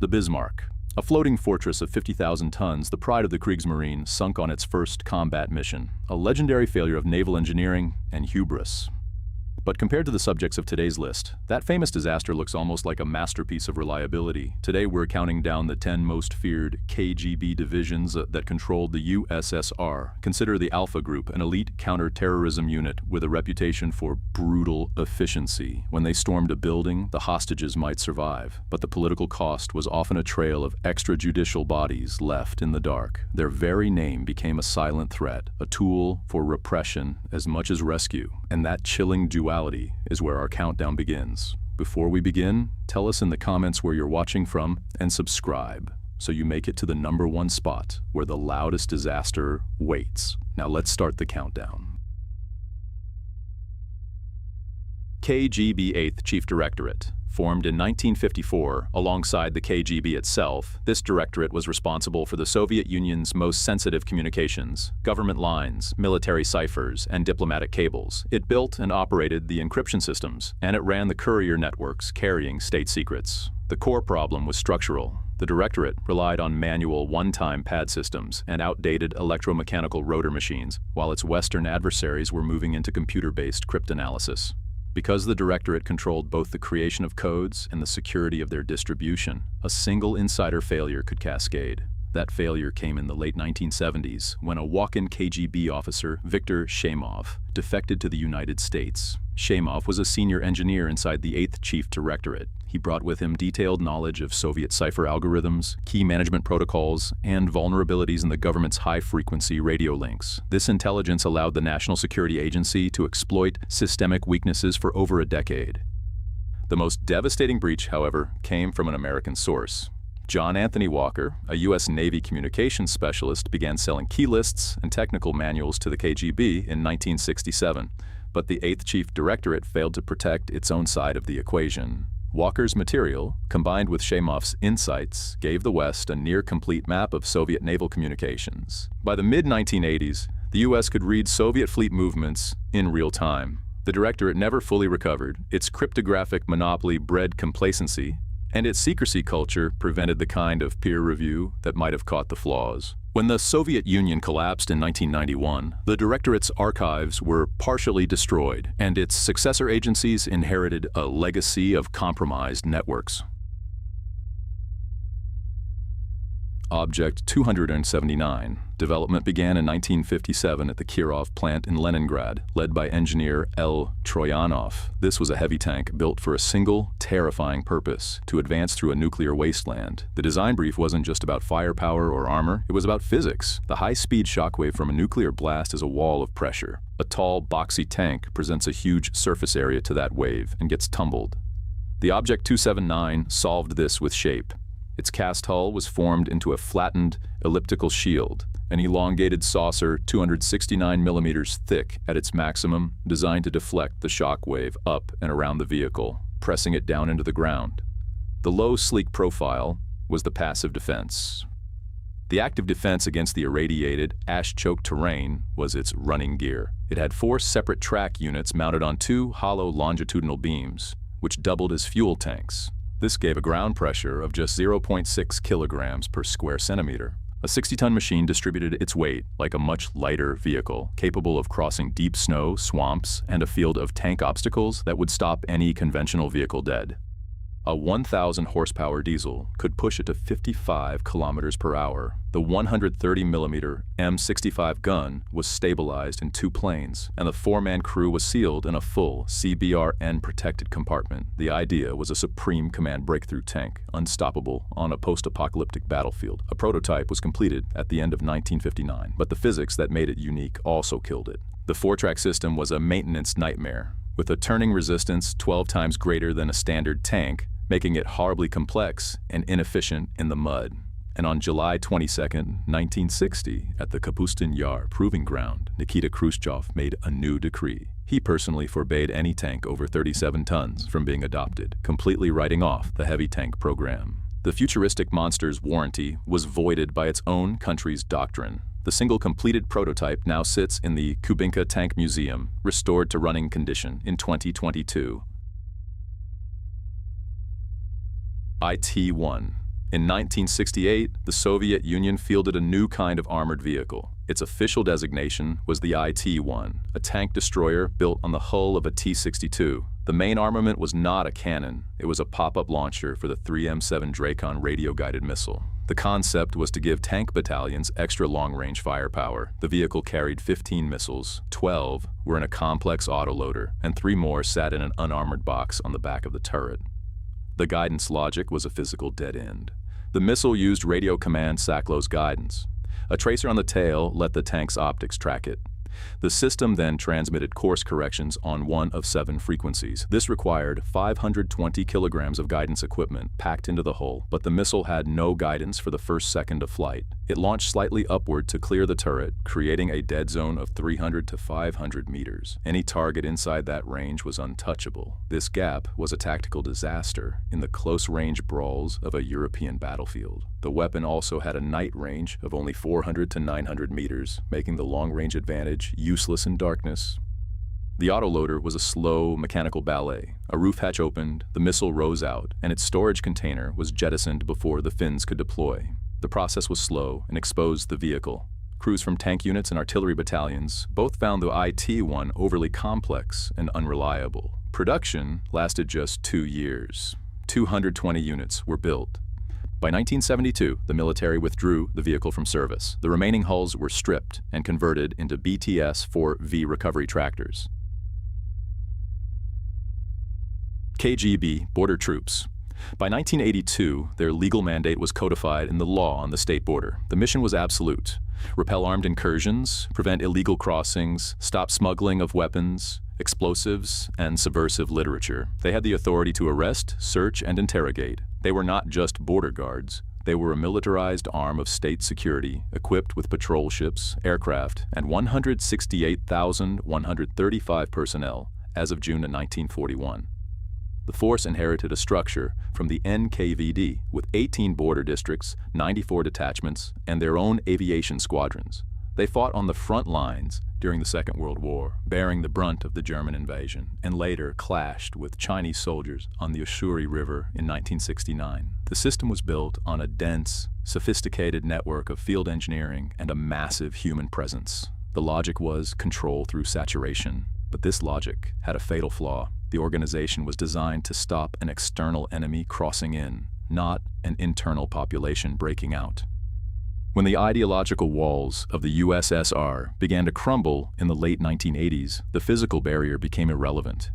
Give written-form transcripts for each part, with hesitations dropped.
The Bismarck. A floating fortress of 50,000 tons, the pride of the Kriegsmarine, sunk on its first combat mission, a legendary failure of naval engineering and hubris. But compared to the subjects of today's list, that famous disaster looks almost like a masterpiece of reliability. Today we're counting down the 10 most feared KGB divisions that controlled the USSR. Consider the Alpha Group, an elite counter-terrorism unit with a reputation for brutal efficiency. When they stormed a building, the hostages might survive, but the political cost was often a trail of extrajudicial bodies left in the dark. Their very name became a silent threat, a tool for repression as much as rescue, and that chilling duality is where our countdown begins. Before we begin, tell us in the comments where you're watching from and subscribe so you make it to the #1 spot where the loudest disaster waits. Now let's start the countdown. KGB 8th Chief Directorate. Formed in 1954 alongside the KGB itself, this directorate was responsible for the Soviet Union's most sensitive communications, government lines, military ciphers, and diplomatic cables. It built and operated the encryption systems, and it ran the courier networks carrying state secrets. The core problem was structural. The directorate relied on manual one-time pad systems and outdated electromechanical rotor machines, while its Western adversaries were moving into computer-based cryptanalysis. Because the directorate controlled both the creation of codes and the security of their distribution, a single insider failure could cascade. That failure came in the late 1970s when a walk-in KGB officer, Viktor Shemov, defected to the United States. Shemov was a senior engineer inside the 8th Chief Directorate. He brought with him detailed knowledge of Soviet cipher algorithms, key management protocols, and vulnerabilities in the government's high-frequency radio links. This intelligence allowed the National Security Agency to exploit systemic weaknesses for over a decade. The most devastating breach, however, came from an American source. John Anthony Walker, a U.S. Navy communications specialist, began selling key lists and technical manuals to the KGB in 1967, but the 8th Chief Directorate failed to protect its own side of the equation. Walker's material, combined with Shemov's insights, gave the West a near-complete map of Soviet naval communications. By the mid-1980s, the U.S. could read Soviet fleet movements in real time. The Directorate never fully recovered. Its cryptographic monopoly bred complacency, and its secrecy culture prevented the kind of peer review that might have caught the flaws. When the Soviet Union collapsed in 1991, the Directorate's archives were partially destroyed, and its successor agencies inherited a legacy of compromised networks. Object 279. Development began in 1957 at the Kirov plant in Leningrad, led by engineer L. Troyanov. This was a heavy tank built for a single, terrifying purpose: to advance through a nuclear wasteland. The design brief wasn't just about firepower or armor, it was about physics. The high-speed shockwave from a nuclear blast is a wall of pressure. A tall, boxy tank presents a huge surface area to that wave and gets tumbled. The Object 279 solved this with shape. Its cast hull was formed into a flattened, elliptical shield, an elongated saucer 269 millimeters thick at its maximum, designed to deflect the shock wave up and around the vehicle, pressing it down into the ground. The low, sleek profile was the passive defense. The active defense against the irradiated, ash-choked terrain was its running gear. It had 4 separate track units mounted on 2 hollow longitudinal beams, which doubled as fuel tanks. This gave a ground pressure of just 0.6 kilograms per square centimeter. A 60-ton machine distributed its weight like a much lighter vehicle, capable of crossing deep snow, swamps, and a field of tank obstacles that would stop any conventional vehicle dead. A 1,000 horsepower diesel could push it to 55 kilometers per hour. The 130mm M65 gun was stabilized in 2 planes, and the 4-man crew was sealed in a full CBRN protected compartment. The idea was a supreme command breakthrough tank, unstoppable on a post-apocalyptic battlefield. A prototype was completed at the end of 1959, but the physics that made it unique also killed it. The 4-track system was a maintenance nightmare, with a turning resistance 12 times greater than a standard tank, making it horribly complex and inefficient in the mud. And on July 22, 1960, at the Kapustin Yar Proving Ground, Nikita Khrushchev made a new decree. He personally forbade any tank over 37 tons from being adopted, completely writing off the heavy tank program. The futuristic monster's warranty was voided by its own country's doctrine. The single completed prototype now sits in the Kubinka Tank Museum, restored to running condition in 2022. IT-1. In 1968, the Soviet Union fielded a new kind of armored vehicle. Its official designation was the IT-1, a tank destroyer built on the hull of a T-62. The main armament was not a cannon. It was a pop-up launcher for the 3M7 Drakon radio-guided missile. The concept was to give tank battalions extra long-range firepower. The vehicle carried 15 missiles, 12 were in a complex autoloader, and 3 more sat in an unarmored box on the back of the turret. The guidance logic was a physical dead end. The missile used radio command Sacklow's guidance. A tracer on the tail let the tank's optics track it. The system then transmitted course corrections on 1 of 7 frequencies. This required 520 kilograms of guidance equipment packed into the hull, but the missile had no guidance for the first second of flight. It launched slightly upward to clear the turret, creating a dead zone of 300 to 500 meters. Any target inside that range was untouchable. This gap was a tactical disaster in the close-range brawls of a European battlefield. The weapon also had a night range of only 400 to 900 meters, making the long-range advantage useless in darkness. The autoloader was a slow mechanical ballet. A roof hatch opened, the missile rose out, and its storage container was jettisoned before the fins could deploy. The process was slow and exposed the vehicle. Crews from tank units and artillery battalions both found the IT-1 overly complex and unreliable. Production lasted just 2 years. 220 units were built. By 1972, the military withdrew the vehicle from service. The remaining hulls were stripped and converted into BTS-4V recovery tractors. KGB border troops. By 1982, their legal mandate was codified in the law on the state border. The mission was absolute: repel armed incursions, prevent illegal crossings, stop smuggling of weapons, explosives, and subversive literature. They had the authority to arrest, search, and interrogate. They were not just border guards. They were a militarized arm of state security, equipped with patrol ships, aircraft, and 168,135 personnel as of June of 1941. The force inherited a structure from the NKVD with 18 border districts, 94 detachments, and their own aviation squadrons. They fought on the front lines during the Second World War, bearing the brunt of the German invasion, and later clashed with Chinese soldiers on the Ussuri River in 1969. The system was built on a dense, sophisticated network of field engineering and a massive human presence. The logic was control through saturation, but this logic had a fatal flaw. The organization was designed to stop an external enemy crossing in, not an internal population breaking out. When the ideological walls of the USSR began to crumble in the late 1980s, the physical barrier became irrelevant.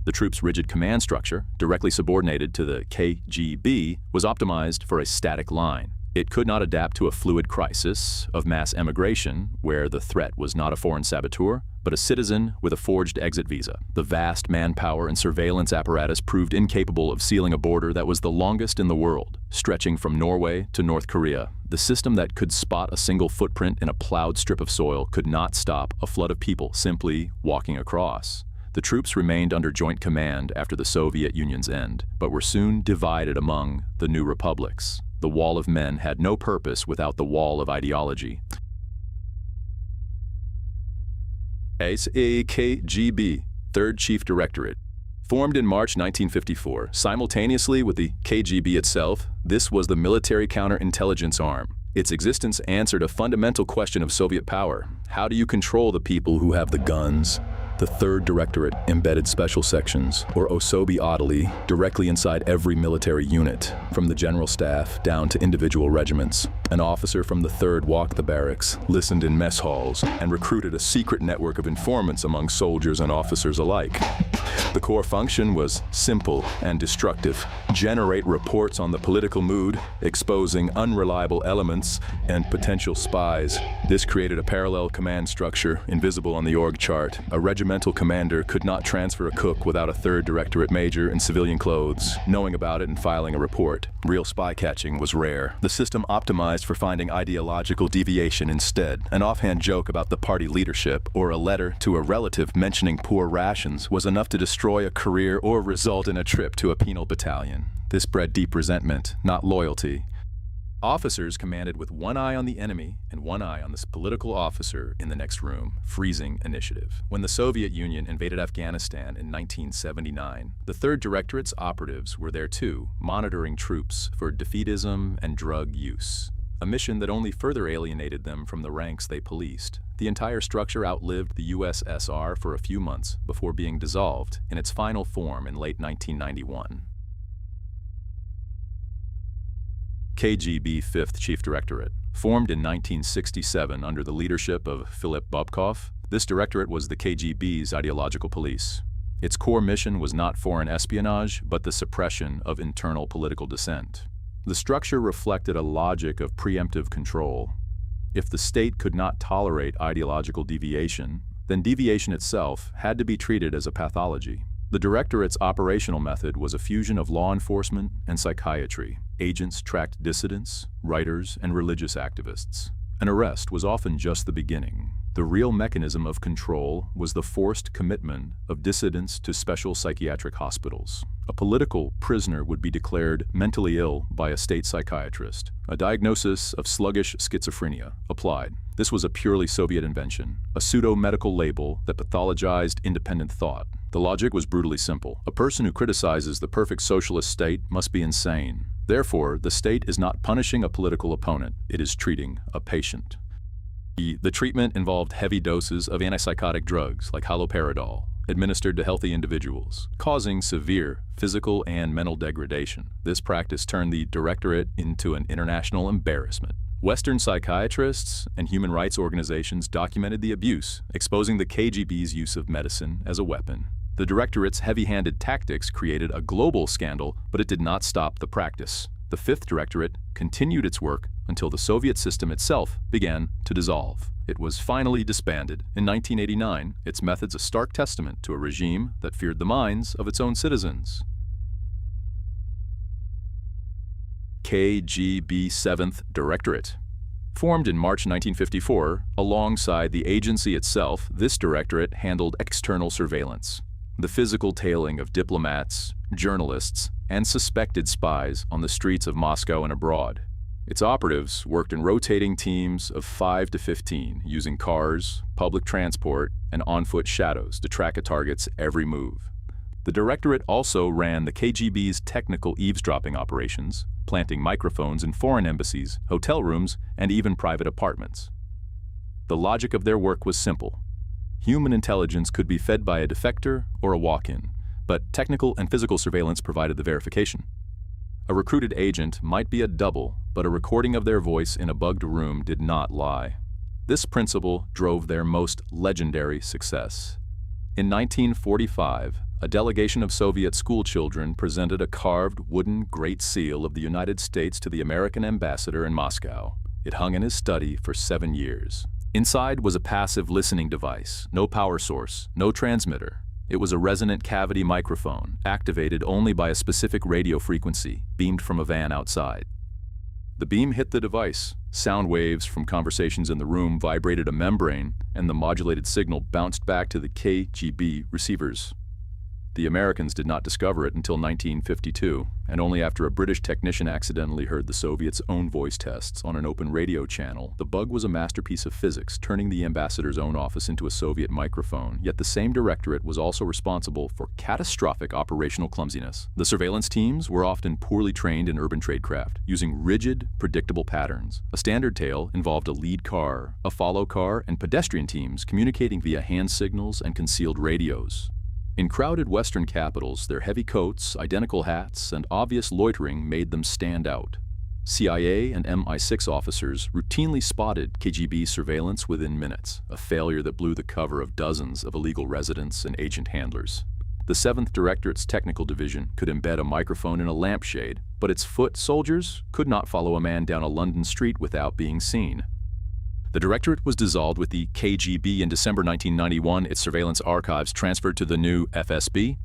The troops' rigid command structure, directly subordinated to the KGB, was optimized for a static line. It could not adapt to a fluid crisis of mass emigration, where the threat was not a foreign saboteur, but a citizen with a forged exit visa. The vast manpower and surveillance apparatus proved incapable of sealing a border that was the longest in the world, stretching from Norway to North Korea. The system that could spot a single footprint in a plowed strip of soil could not stop a flood of people simply walking across. The troops remained under joint command after the Soviet Union's end, but were soon divided among the new republics. The wall of men had no purpose without the wall of ideology. KGB, Third Chief Directorate. Formed in March 1954, simultaneously with the KGB itself, this was the military counterintelligence arm. Its existence answered a fundamental question of Soviet power. How do you control the people who have the guns? The Third Directorate embedded special sections, or Osobi Odely, directly inside every military unit, from the general staff down to individual regiments. An officer from the Third walked the barracks, listened in mess halls, and recruited a secret network of informants among soldiers and officers alike. The core function was simple and destructive: generate reports on the political mood, exposing unreliable elements and potential spies. This created a parallel command structure, invisible on the org chart. A regimental commander could not transfer a cook without a Third Directorate major in civilian clothes knowing about it and filing a report. Real spy catching was rare. The system optimized for finding ideological deviation instead. An offhand joke about the party leadership or a letter to a relative mentioning poor rations was enough to destroy a career or result in a trip to a penal battalion. This bred deep resentment, not loyalty. Officers commanded with one eye on the enemy and one eye on the political officer in the next room, freezing initiative. When the Soviet Union invaded Afghanistan in 1979, the 3rd Directorate's operatives were there too, monitoring troops for defeatism and drug use, a mission that only further alienated them from the ranks they policed. The entire structure outlived the USSR for a few months before being dissolved in its final form in late 1991. KGB 5th Chief Directorate. Formed in 1967 under the leadership of Philip Bobkov, this directorate was the KGB's ideological police. Its core mission was not foreign espionage, but the suppression of internal political dissent. The structure reflected a logic of preemptive control. If the state could not tolerate ideological deviation, then deviation itself had to be treated as a pathology. The directorate's operational method was a fusion of law enforcement and psychiatry. Agents tracked dissidents, writers, and religious activists. An arrest was often just the beginning. The real mechanism of control was the forced commitment of dissidents to special psychiatric hospitals. A political prisoner would be declared mentally ill by a state psychiatrist. A diagnosis of sluggish schizophrenia applied. This was a purely Soviet invention, a pseudo-medical label that pathologized independent thought. The logic was brutally simple. A person who criticizes the perfect socialist state must be insane. Therefore, the state is not punishing a political opponent, it is treating a patient. The treatment involved heavy doses of antipsychotic drugs like haloperidol, administered to healthy individuals, causing severe physical and mental degradation. This practice turned the directorate into an international embarrassment. Western psychiatrists and human rights organizations documented the abuse, exposing the KGB's use of medicine as a weapon. The directorate's heavy-handed tactics created a global scandal, but it did not stop the practice. The 5th Directorate continued its work until the Soviet system itself began to dissolve. It was finally disbanded in 1989, its methods a stark testament to a regime that feared the minds of its own citizens. KGB 7th Directorate. Formed in March 1954, alongside the agency itself, this directorate handled external surveillance, the physical tailing of diplomats, journalists, and suspected spies on the streets of Moscow and abroad. Its operatives worked in rotating teams of 5 to 15, using cars, public transport, and on-foot shadows to track a target's every move. The directorate also ran the KGB's technical eavesdropping operations, planting microphones in foreign embassies, hotel rooms, and even private apartments. The logic of their work was simple. Human intelligence could be fed by a defector or a walk-in, but technical and physical surveillance provided the verification. A recruited agent might be a double, but a recording of their voice in a bugged room did not lie. This principle drove their most legendary success. In 1945, a delegation of Soviet schoolchildren presented a carved wooden Great Seal of the United States to the American ambassador in Moscow. It hung in his study for 7 years. Inside was a passive listening device, no power source, no transmitter. It was a resonant cavity microphone, activated only by a specific radio frequency, beamed from a van outside. The beam hit the device. Sound waves from conversations in the room vibrated a membrane, and the modulated signal bounced back to the KGB receivers. The Americans did not discover it until 1952, and only after a British technician accidentally heard the Soviets' own voice tests on an open radio channel. The bug was a masterpiece of physics, turning the ambassador's own office into a Soviet microphone, yet the same directorate was also responsible for catastrophic operational clumsiness. The surveillance teams were often poorly trained in urban tradecraft, using rigid, predictable patterns. A standard tale involved a lead car, a follow car, and pedestrian teams communicating via hand signals and concealed radios. In crowded Western capitals, their heavy coats, identical hats, and obvious loitering made them stand out. CIA and MI6 officers routinely spotted KGB surveillance within minutes, a failure that blew the cover of dozens of illegal residents and agent handlers. The 7th Directorate's technical division could embed a microphone in a lampshade, but its foot soldiers could not follow a man down a London street without being seen. The directorate was dissolved with the KGB in December 1991, its surveillance archives transferred to the new FSB.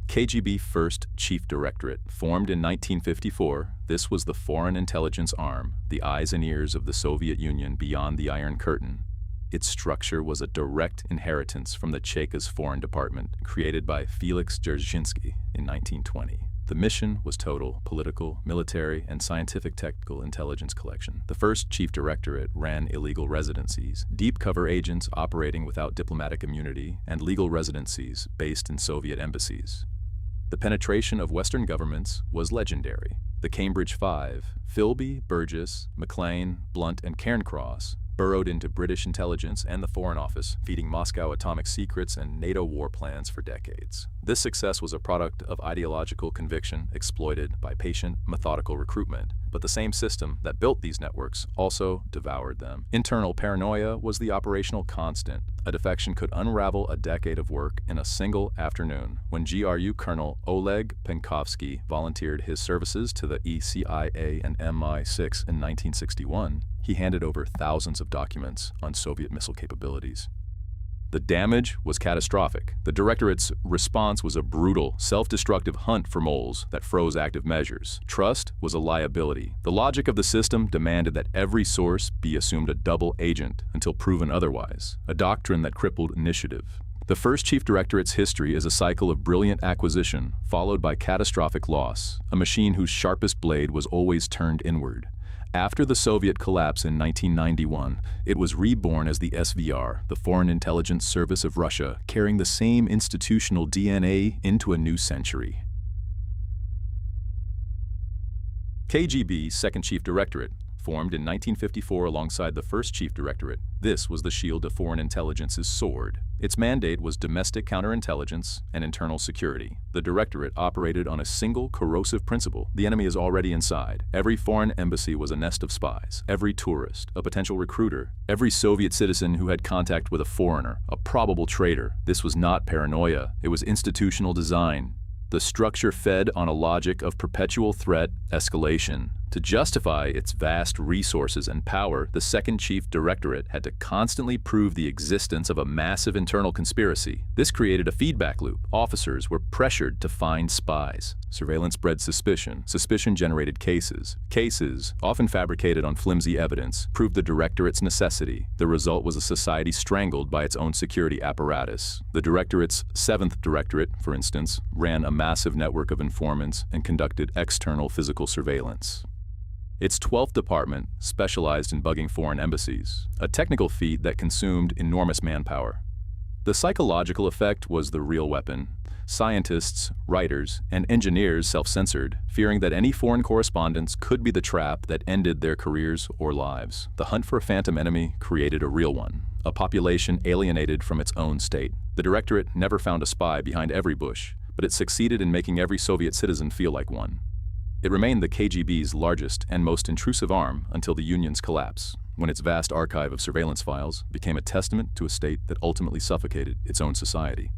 KGB 1st Chief Directorate. Formed in 1954, this was the foreign intelligence arm, the eyes and ears of the Soviet Union beyond the Iron Curtain. Its structure was a direct inheritance from the Cheka's Foreign Department, created by Felix Dzerzhinsky in 1920. The mission was total political, military, and scientific technical intelligence collection. The first chief directorate ran illegal residencies, deep cover agents operating without diplomatic immunity, and legal residencies based in Soviet embassies. The penetration of Western governments was legendary. The Cambridge Five, Philby, Burgess, Maclean, Blunt, and Cairncross, burrowed into British intelligence and the Foreign Office, feeding Moscow atomic secrets and NATO war plans for decades. This success was a product of ideological conviction exploited by patient, methodical recruitment. But the same system that built these networks also devoured them. Internal paranoia was the operational constant. A defection could unravel a decade of work in a single afternoon. When GRU Colonel Oleg Penkovsky volunteered his services to the ECIA and MI6 in 1961, he handed over thousands of documents on Soviet missile capabilities. The damage was catastrophic. The Directorate's response was a brutal, self-destructive hunt for moles that froze active measures. Trust was a liability. The logic of the system demanded that every source be assumed a double agent until proven otherwise, a doctrine that crippled initiative. The first Chief Directorate's history is a cycle of brilliant acquisition, followed by catastrophic loss, a machine whose sharpest blade was always turned inward. After the Soviet collapse in 1991, it was reborn as the SVR, the Foreign Intelligence Service of Russia, carrying the same institutional DNA into a new century. KGB Second Chief Directorate, formed in 1954 alongside the First Chief Directorate. This was the shield of foreign intelligence's sword. Its mandate was domestic counterintelligence and internal security. The Directorate operated on a single corrosive principle: the enemy is already inside. Every foreign embassy was a nest of spies. Every tourist, a potential recruiter. Every Soviet citizen who had contact with a foreigner, a probable traitor. This was not paranoia. It was institutional design. The structure fed on a logic of perpetual threat escalation. To justify its vast resources and power, the Second Chief Directorate had to constantly prove the existence of a massive internal conspiracy. This created a feedback loop. Officers were pressured to find spies. Surveillance bred suspicion. Suspicion generated cases. Cases, often fabricated on flimsy evidence, proved the Directorate's necessity. The result was a society strangled by its own security apparatus. The Directorate's Seventh Directorate, for instance, ran a massive network of informants and conducted external physical surveillance. Its 12th department specialized in bugging foreign embassies, a technical feat that consumed enormous manpower. The psychological effect was the real weapon. Scientists, writers, and engineers self-censored, fearing that any foreign correspondence could be the trap that ended their careers or lives. The hunt for a phantom enemy created a real one, a population alienated from its own state. The Directorate never found a spy behind every bush, but it succeeded in making every Soviet citizen feel like one. It remained the KGB's largest and most intrusive arm until the Union's collapse, when its vast archive of surveillance files became a testament to a state that ultimately suffocated its own society.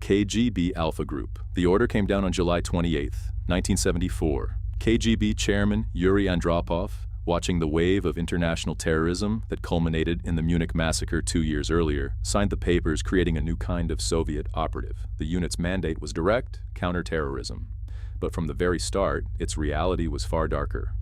KGB Alpha Group. The order came down on July 28, 1974. KGB Chairman Yuri Andropov, watching the wave of international terrorism that culminated in the Munich massacre 2 years earlier, signed the papers creating a new kind of Soviet operative. The unit's mandate was direct counterterrorism. But from the very start, its reality was far darker.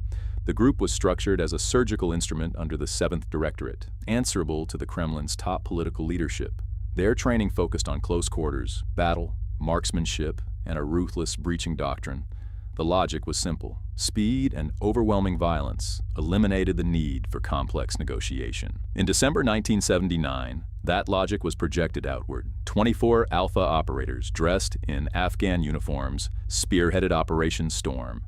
The group was structured as a surgical instrument under the Seventh Directorate, answerable to the Kremlin's top political leadership. Their training focused on close quarters, battle, marksmanship, and a ruthless breaching doctrine. The logic was simple. Speed and overwhelming violence eliminated the need for complex negotiation. In December 1979, that logic was projected outward. 24 Alpha operators dressed in Afghan uniforms spearheaded Operation Storm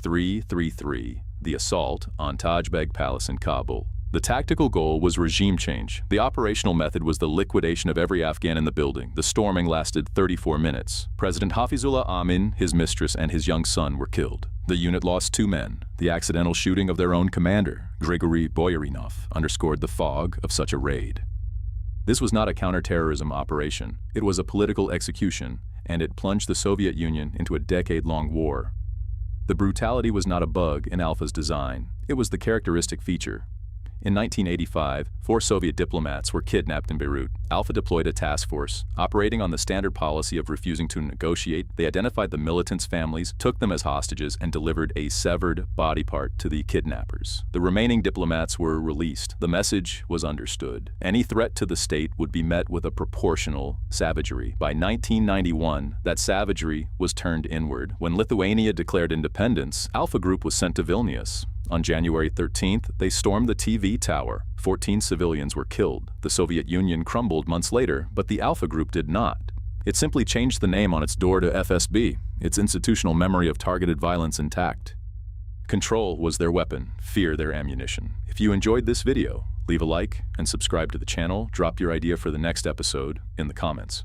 333, the assault on Taj Beg Palace in Kabul. The tactical goal was regime change. The operational method was the liquidation of every Afghan in the building. The storming lasted 34 minutes. President Hafizullah Amin, his mistress, and his young son were killed. The unit lost 2 men. The accidental shooting of their own commander, Grigory Boyarinov, underscored the fog of such a raid. This was not a counterterrorism operation. It was a political execution, and it plunged the Soviet Union into a decade-long war. The brutality was not a bug in Alpha's design. It was the characteristic feature. In 1985, 4 Soviet diplomats were kidnapped in Beirut. Alpha deployed a task force. Operating on the standard policy of refusing to negotiate, they identified the militants' families, took them as hostages, and delivered a severed body part to the kidnappers. The remaining diplomats were released. The message was understood. Any threat to the state would be met with a proportional savagery. By 1991, that savagery was turned inward. When Lithuania declared independence, Alpha Group was sent to Vilnius. On January 13th, they stormed the TV tower. 14 civilians were killed. The Soviet Union crumbled months later, but the Alpha Group did not. It simply changed the name on its door to FSB, its institutional memory of targeted violence intact. Control was their weapon, fear their ammunition. If you enjoyed this video, leave a like and subscribe to the channel. Drop your idea for the next episode in the comments.